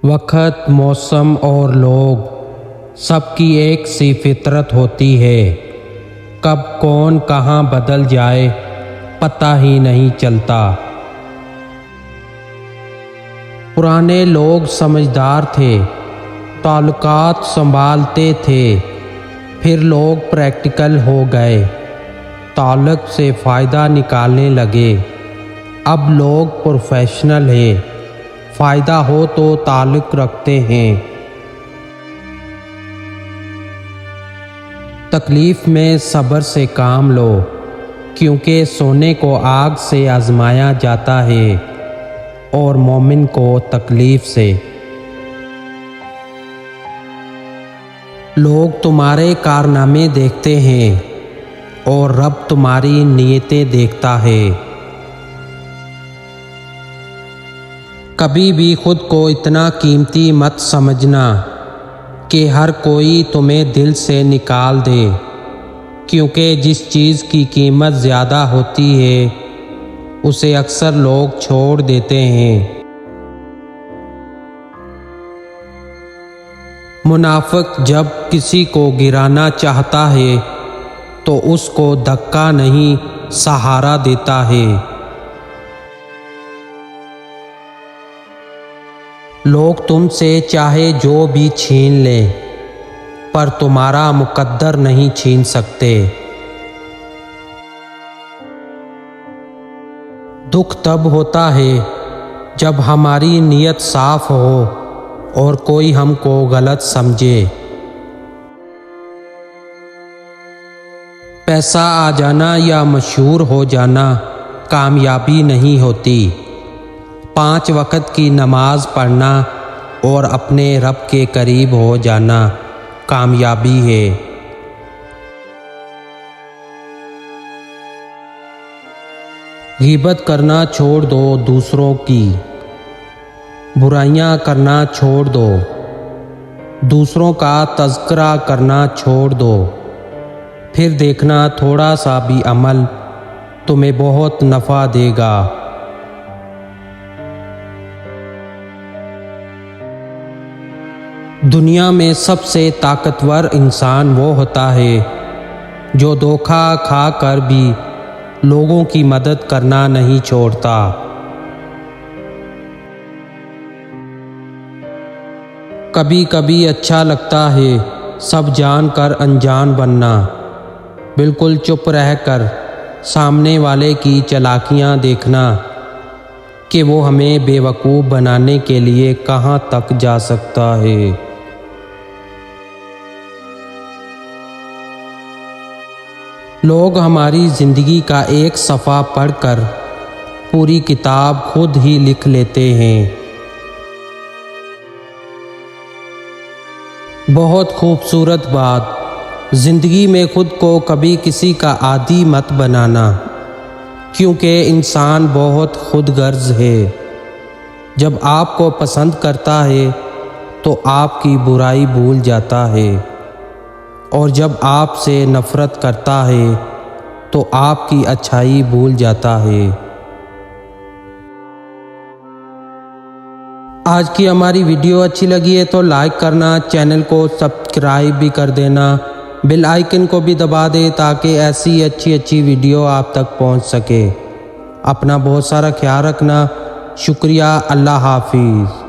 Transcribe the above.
وقت، موسم اور لوگ سب کی ایک سی فطرت ہوتی ہے۔ کب کون کہاں بدل جائے پتہ ہی نہیں چلتا۔ پرانے لوگ سمجھدار تھے، تعلقات سنبھالتے تھے، پھر لوگ پریکٹیکل ہو گئے، تعلق سے فائدہ نکالنے لگے۔ اب لوگ پروفیشنل ہیں، فائدہ ہو تو تعلق رکھتے ہیں۔ تکلیف میں صبر سے کام لو، کیونکہ سونے کو آگ سے آزمایا جاتا ہے اور مومن کو تکلیف سے۔ لوگ تمہارے کارنامے دیکھتے ہیں اور رب تمہاری نیتیں دیکھتا ہے۔ کبھی بھی خود کو اتنا قیمتی مت سمجھنا کہ ہر کوئی تمہیں دل سے نکال دے، کیونکہ جس چیز کی قیمت زیادہ ہوتی ہے اسے اکثر لوگ چھوڑ دیتے ہیں۔ منافق جب کسی کو گرانا چاہتا ہے تو اس کو دھکا نہیں سہارا دیتا ہے۔ لوگ تم سے چاہے جو بھی چھین لیں پر تمہارا مقدر نہیں چھین سکتے۔ دکھ تب ہوتا ہے جب ہماری نیت صاف ہو اور کوئی ہم کو غلط سمجھے۔ پیسہ آ جانا یا مشہور ہو جانا کامیابی نہیں ہوتی، 5 وقت کی نماز پڑھنا اور اپنے رب کے قریب ہو جانا کامیابی ہے۔ غیبت کرنا چھوڑ دو دوسروں کی، برائیاں کرنا چھوڑ دو، دوسروں کا تذکرہ کرنا چھوڑ دو، پھر دیکھنا تھوڑا سا بھی عمل تمہیں بہت نفع دے گا۔ دنیا میں سب سے طاقتور انسان وہ ہوتا ہے جو دھوکہ کھا کر بھی لوگوں کی مدد کرنا نہیں چھوڑتا۔ کبھی کبھی اچھا لگتا ہے سب جان کر انجان بننا، بالکل چپ رہ کر سامنے والے کی چالاکیاں دیکھنا کہ وہ ہمیں بے وقوف بنانے کے لیے کہاں تک جا سکتا ہے۔ لوگ ہماری زندگی کا ایک صفحہ پڑھ کر پوری کتاب خود ہی لکھ لیتے ہیں۔ بہت خوبصورت بات، زندگی میں خود کو کبھی کسی کا عادی مت بنانا، کیونکہ انسان بہت خود غرض ہے۔ جب آپ کو پسند کرتا ہے تو آپ کی برائی بھول جاتا ہے، اور جب آپ سے نفرت کرتا ہے تو آپ کی اچھائی بھول جاتا ہے۔ آج کی ہماری ویڈیو اچھی لگی ہے تو لائک کرنا، چینل کو سبسکرائب بھی کر دینا، بیل آئیکن کو بھی دبا دے تاکہ ایسی اچھی ویڈیو آپ تک پہنچ سکے۔ اپنا بہت سارا خیال رکھنا، شکریہ، اللہ حافظ۔